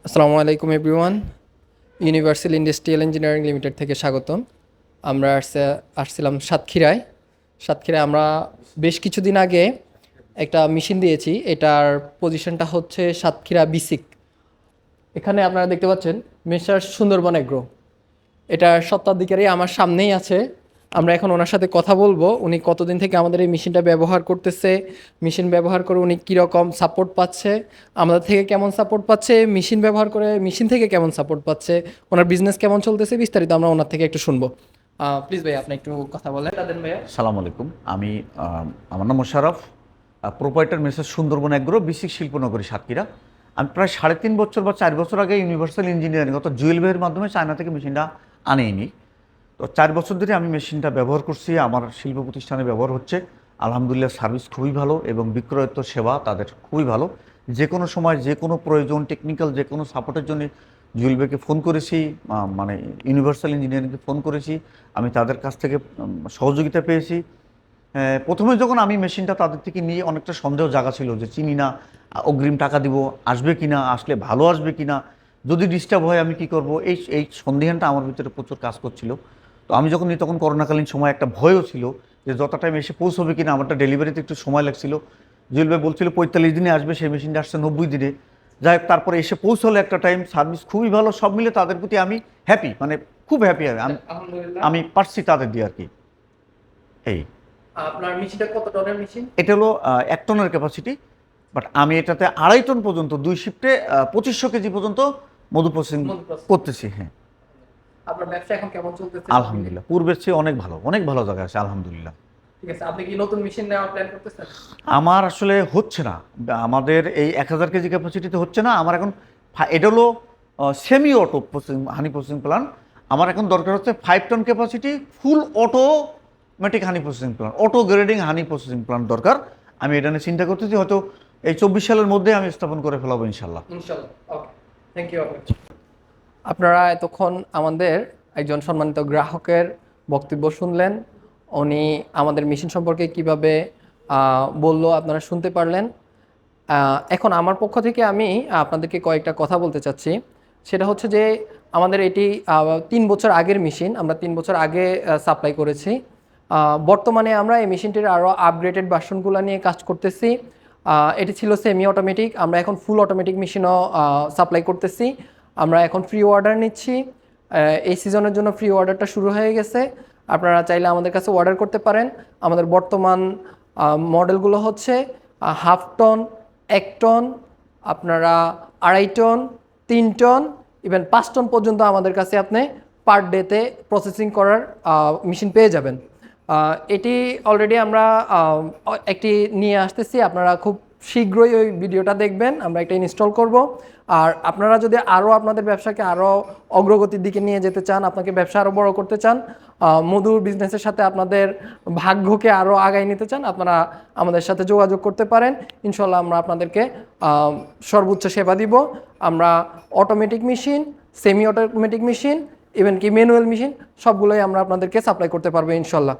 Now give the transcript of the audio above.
আসসালামু আলাইকুম everyone. Universal industrial engineering limited থেকে স্বাগতম। আমরা আসছিলাম সাতক্ষীরায় আমরা বেশ কিছুদিন আগে একটা মেশিন দিয়েছি। এটার পজিশনটা হচ্ছে সাতক্ষীরা বিসিক। এখানে আপনারা দেখতে পাচ্ছেন মেসার সুন্দরবন এগ্রো, এটার স্বত্বাধিকারী আমার সামনেই আছে। আমরা এখন ওনার সাথে কথা বলবো, উনি কতদিন থেকে আমাদের এই মেশিনটা ব্যবহার করতেছে, মেশিন ব্যবহার করে উনি কীরকম সাপোর্ট পাচ্ছে, আমাদের থেকে কেমন সাপোর্ট পাচ্ছে, মেশিন ব্যবহার করে মেশিন থেকে কেমন সাপোর্ট পাচ্ছে, ওনার বিজনেস কেমন চলতেছে, বিস্তারিত আমরা ওনার থেকে একটু শুনবো। প্লিজ ভাই আপনি একটু কথা বলেন। ভাইয়া সালাম আলাইকুম। আমার নাম Mosharraf, proprietor messrs Sundarban agro, BSCIC শিল্পনগরী সাতক্ষীরা। আমি প্রায় 3.5 বছর বা 4 বছর আগে ইউনিভার্সাল ইঞ্জিনিয়ারিং অর্থাৎ জুয়েল ভাইয়ের মাধ্যমে চায়না থেকে মেশিনটা আনিনি। তো 4 বছর ধরে আমি মেশিনটা ব্যবহার করছি, আমার শিল্প প্রতিষ্ঠানে ব্যবহার হচ্ছে। আলহামদুলিল্লাহ সার্ভিস খুবই ভালো এবং বিক্রয়োত্ত সেবা তাদের খুবই ভালো। যে কোনো সময় যে কোনো প্রয়োজন, টেকনিক্যাল যে কোনো সাপোর্টের জন্য জুয়েল ভাইকে ফোন করেছি, মানে ইউনিভার্সাল ইঞ্জিনিয়ারিংকে ফোন করেছি, আমি তাদের কাছ থেকে সহযোগিতা পেয়েছি। প্রথমে যখন আমি মেশিনটা তাদের থেকে নিয়ে অনেকটা সন্দেহ জায়গা ছিল যে চিনি না, অগ্রিম টাকা দিব, আসবে কি না, আসলে ভালো আসবে কি না, যদি ডিস্টার্ব হয় আমি কি করব, এই এই সন্দেহটা আমার ভিতরে প্রচুর কাজ করছিল। তো আমি যখন নিই তখন করোনাকালীন সময় একটা ভয়ও ছিল যে যত টাইম এসে পৌঁছবে কিনা, আমারটা ডেলিভারিতে একটু সময় লাগছিল। জুয়েল ভাই বলছিল 45 দিনে আসবে, সেই মেশিনটা আসছে 90 দিনে। যাই হোক, তারপরে এসে পৌঁছলো একটা টাইম, সার্ভিস খুবই ভালো, সব মিলে তাদের প্রতি আমি হ্যাপি, মানে খুব হ্যাপি। আমি পারছি তাদের দিয়ে আর কি। এই আপনার মেশিনটা কত টনের মেশিন? এটা হলো 1 টনের ক্যাপাসিটি, বাট আমি এটাতে 2.5 টন পর্যন্ত 2 শিফটে 2500 কেজি পর্যন্ত মধু প্রসেসিং করতেছি। হ্যাঁ, আপনার ব্যবসা এখন কেমন চলতেছে? আলহামদুলিল্লাহ পূর্বের চেয়ে অনেক ভালো, অনেক ভালো জায়গায় আছে আলহামদুলিল্লাহ। ঠিক আছে, আপনি কি নতুন মেশিন নেওয়ার প্ল্যান করতেছেন? আমার আসলে হচ্ছে না, আমাদের এই 1000 কেজি ক্যাপাসিটিতে হচ্ছে না। আমার এখন এটা হলো সেমি অটো প্রসেসিং, হানি প্রসেসিং প্ল্যান। আমার এখন দরকার হচ্ছে 5 টন ক্যাপাসিটি ফুল অটোমেটিক হানি প্রসেসিং প্ল্যান, অটো গ্রেডিং হানি প্রসেসিং প্ল্যান দরকার। আমি এটা নিয়ে চিন্তা করতেছি, হয়তো এই 24 সালের মধ্যে আমি স্থাপন করে ফেলাবো ইনশাল্লাহ। ওকে, থ্যাংক ইউ। আপনারা এতক্ষণ আমাদের একজন সম্মানিত গ্রাহকের বক্তব্য শুনলেন। উনি আমাদের মেশিন সম্পর্কে কিভাবে বলল আপনারা শুনতে পারলেন। এখন আমার পক্ষ থেকে আমি আপনাদেরকে কয়েকটা কথা বলতে চাচ্ছি। সেটা হচ্ছে যে আমাদের এটি 3 বছর আগের মেশিন, আমরা 3 বছর আগে সাপ্লাই করেছি। বর্তমানে আমরা এই মেশিনটির আরও আপগ্রেডেড ভার্সনগুলো নিয়ে কাজ করতেছি। এটি ছিল সেমি অটোমেটিক, আমরা এখন ফুল অটোমেটিক মেশিনও সাপ্লাই করতেছি। আমরা এখন ফ্রি অর্ডার নিচ্ছি। এই সিজনের জন্য ফ্রি অর্ডারটা শুরু হয়ে গেছে। আপনারা চাইলে আমাদের কাছে অর্ডার করতে পারেন। আমাদের বর্তমান মডেলগুলো হচ্ছে 1/2 টন, 1 টন, আপনারা 2.5 টন, 3 টন, ইভেন 5 টন পর্যন্ত আমাদের কাছে আপনি পার ডেতে প্রসেসিং করার মেশিন পেয়ে যাবেন। এটি অলরেডি আমরা একটি নিয়ে আসতেছি, আপনারা খুব শীঘ্রই ওই ভিডিওটা দেখবেন। আমরা একটা ইনস্টল করব। আর আপনারা যদি আরও আপনাদের ব্যবসাকে আরও অগ্রগতির দিকে নিয়ে যেতে চান, আপনাকে ব্যবসা আরও বড় করতে চান, মধুর বিজনেসের সাথে আপনাদের ভাগ্যকে আরও আগায় নিতে চান, আপনারা আমাদের সাথে যোগাযোগ করতে পারেন। ইনশাল্লাহ আমরা আপনাদেরকে সর্বোচ্চ সেবা দিব। আমরা automatic machine, semi automatic machine, even কি ম্যানুয়াল মেশিন, সবগুলোই আমরা আপনাদেরকে সাপ্লাই করতে পারবো ইনশাল্লাহ।